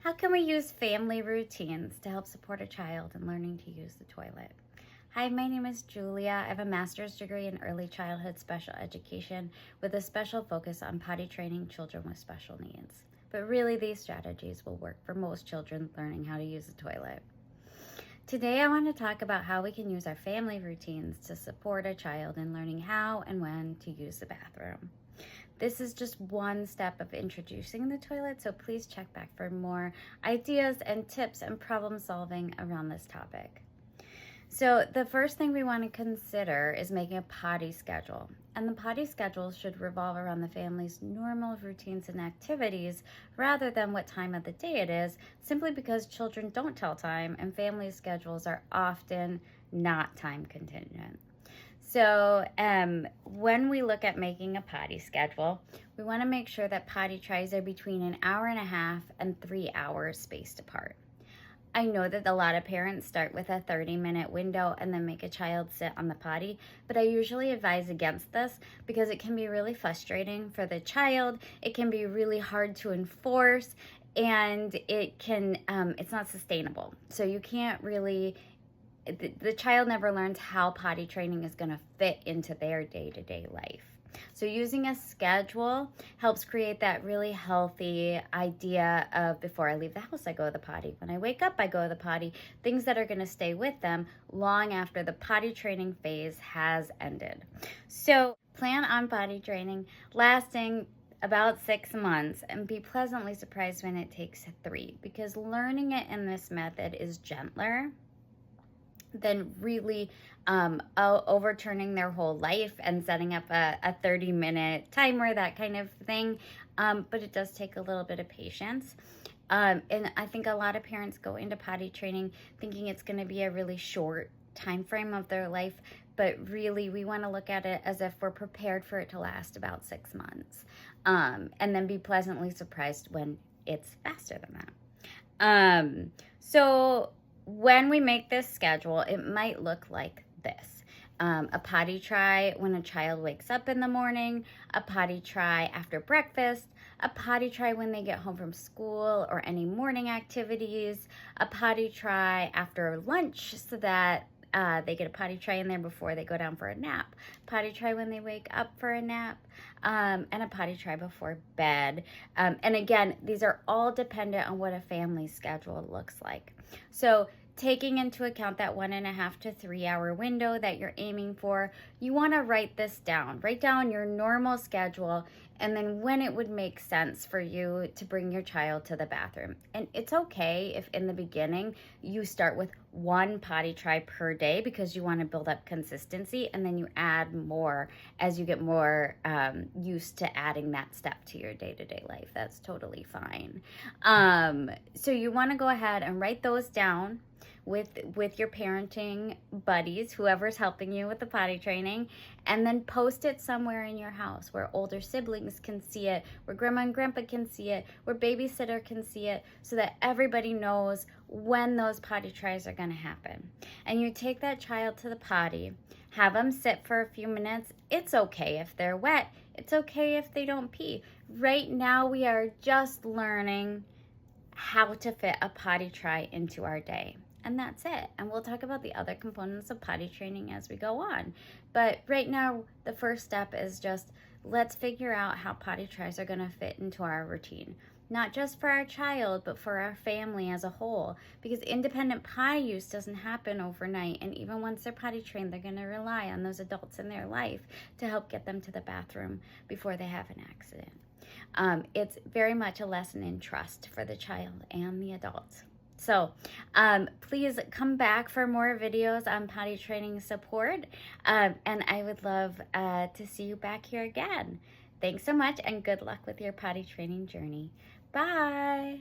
How can we use family routines to help support a child in learning to use the toilet? Hi, my name is Julia. I have a master's degree in early childhood special education with a special focus on potty training children with special needs. But really, these strategies will work for most children learning how to use the toilet. Today, I want to talk about how we can use our family routines to support a child in learning how and when to use the bathroom. This is just one step of introducing the toilet, so please check back for more ideas and tips and problem solving around this topic. So the first thing we want to consider is making a potty schedule. And the potty schedule should revolve around the family's normal routines and activities rather than what time of the day it is, simply because children don't tell time and family schedules are often not time contingent. So when we look at making a potty schedule, we want to make sure that potty tries are between an hour and a half and 3 hours spaced apart. I know that a lot of parents start with a 30-minute window and then make a child sit on the potty, but I usually advise against this because it can be really frustrating for the child. It can be really hard to enforce, and it's not sustainable. So you can't really, the child never learns how potty training is going to fit into their day-to-day life. So using a schedule helps create that really healthy idea of before I leave the house, I go to the potty. When I wake up, I go to the potty. Things that are going to stay with them long after the potty training phase has ended. So plan on potty training lasting about 6 months and be pleasantly surprised when it takes 3, because learning it in this method is gentler than really overturning their whole life and setting up a 30-minute timer, that kind of thing. But it does take a little bit of patience. And I think a lot of parents go into potty training thinking it's going to be a really short time frame of their life, but really we want to look at it as if we're prepared for it to last about 6 months, and then be pleasantly surprised when it's faster than that. So when we make this schedule, it might look like this. A potty try when a child wakes up in the morning, a potty try after breakfast, a potty try when they get home from school or any morning activities, a potty try after lunch so that they get a potty try in there before they go down for a nap, potty try when they wake up for a nap, and a potty try before bed. And again, these are all dependent on what a family schedule looks like. So taking into account that 1.5 to 3 hour window that you're aiming for, you want to write this down. Write down your normal schedule and then when it would make sense for you to bring your child to the bathroom. And it's okay if in the beginning you start with 1 potty try per day because you want to build up consistency, and then you add more as you get more used to adding that step to your day-to-day life. That's totally fine. So you want to go ahead and write those down with your parenting buddies, whoever's helping you with the potty training, and then post it somewhere in your house where older siblings can see it, where grandma and grandpa can see it, where babysitter can see it, so that everybody knows when those potty tries are going to happen. And you take that child to the potty, have them sit for a few minutes. It's okay if they're wet. It's okay if they don't pee. Right now we are just learning how to fit a potty try into our day. And that's it. And we'll talk about the other components of potty training as we go on. But right now, the first step is just let's figure out how potty tries are going to fit into our routine. Not just for our child, but for our family as a whole. Because independent potty use doesn't happen overnight. And even once they're potty trained, they're going to rely on those adults in their life to help get them to the bathroom before they have an accident. It's very much a lesson in trust for the child and the adults. So please come back for more videos on potty training support, and I would love to see you back here again. Thanks so much, and good luck with your potty training journey. Bye!